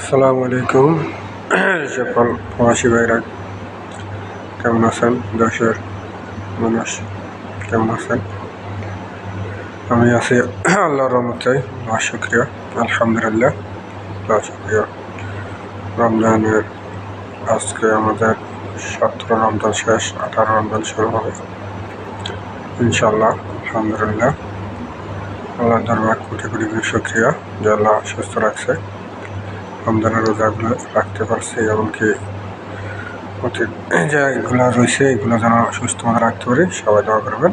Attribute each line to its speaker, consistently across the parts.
Speaker 1: আসসালামু আলাইকুম সকল প্রবাসী ভাইরা কেমন আছেন? দেশের মানুষ কেমন আছেন? আমি আছি আল্লাহর রহমতে, শুকরিয়া, আলহামদুলিল্লাহ, শুকরিয়া। রমজানের আজকে আমাদের 17 রমজান শেষ, 18 রমজান শুরু হবে ইনশাল্লাহ। আলহামদুলিল্লাহ, আল্লাহ দরবার কোটি কোটি শুকরিয়া যে আল্লাহ সুস্থ রাখছে, রমজানের রোজাগুলো রাখতে পারছি, এমনকি যে এগুলো রয়েছে এগুলো যেন সুস্থ মতো রাখতে পারি। সবাই দোয়া করবেন।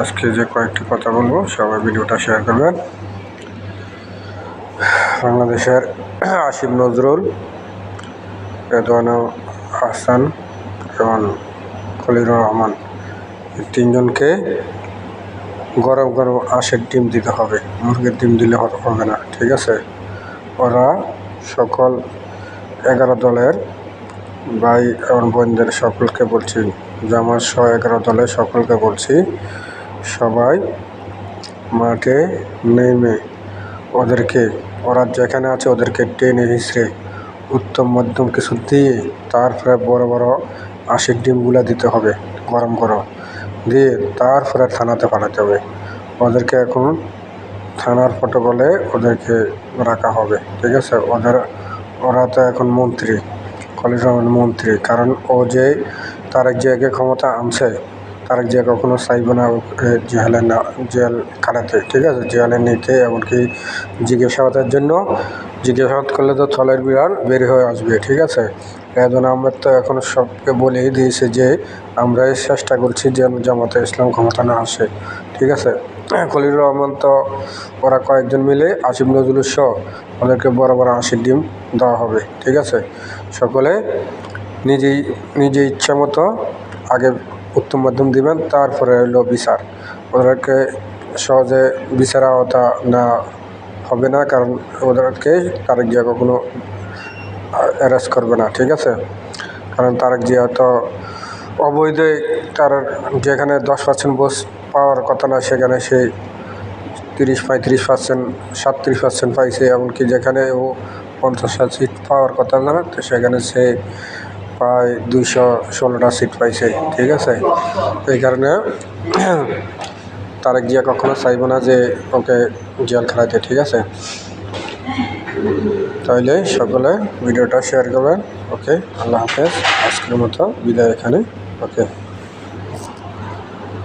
Speaker 1: আজকে যে কয়েকটি কথা বলবো, সবাই ভিডিওটা শেয়ার করবেন। বাংলাদেশের আসিফ নজরুল, রেদওয়ানা হাসান এবং খলিলুর রহমান, এই তিনজনকে গরম গরম আঁশের ডিম দিতে হবে, মুরগির ডিম দিলে হবে না, ঠিক আছে? ওরা সকল 11 দলের ভাই এবং বোনদের সকলকে বলছি, জামাত সহ 11 দলের সকলকে বলছি, সবাই মাঠে নেমে ওরা যেখানে আছে ওদেরকে টেনে হিঁচড়ে উত্তম মধ্যম কিছু দিয়ে তারপরে বড় বড় আঁশের ডিমগুলা দিতে হবে, গরম গরম দিয়ে তারপরে থানাতে পাঠাতে হবে। ওদেরকে এখন থানার প্রটোকলে ওদেরকে রাখা হবে, ঠিক আছে? ওরা তো এখন মন্ত্রী, খলিলুর রহমান মন্ত্রী, কারণ ও যে তারেক জিয়াকে ক্ষমতা আনছে, তারেক জিয়া কখনো চাইব না জেল কাটাতে, ঠিক আছে? জেলে নিতে, এমনকি জিজ্ঞাসাবাদের জন্য জিজ্ঞাসাবাদ করলে তো থলের বিড়াল বের হয়ে আসবে, ঠিক আছে? রেদওয়ানা আহমেদ তো এখন সবকে বলেই দিয়েছে যে আমরাই চেষ্টা করছি যে জামাতে ইসলাম ক্ষমতা না আসে, ঠিক আছে? খলিলুর রহমান তো ওরা কয়েকজন মিলে আসিফ নজরুল সহ ওদেরকে বড় বড় আঁশের ডিম দেওয়া হবে, ঠিক আছে? সকলে নিজে ইচ্ছা মতো আগে উত্তম মাধ্যম দিবেন, তারপরে হলো বিচার। ওদেরকে সহজে বিচার আওতা না হবে না, কারণ ওদেরকে তারেক জিয়া কখনো অ্যারেস্ট করবে না, ঠিক আছে? কারণ তারেক জিয়া তো অবৈধ, তার যেখানে 10% ভোট পাওয়ার কথা না সেখানে সে 30-35%, 37% পাইছে, এমনকি যেখানে ও 50টা সিট পাওয়ার কথা না তো সেখানে সে প্রায় 216টা সিট পাইছে, ঠিক আছে? এই কারণে তারেক জিয়া কখনো চাইব না যে ওকে জেল খাটাইতে, ঠিক আছে? তাইলে সকলে ভিডিওটা শেয়ার করবেন। ওকে, আল্লাহ হাফেজ। আজকের মতো বিদায় এখানে। ওকে।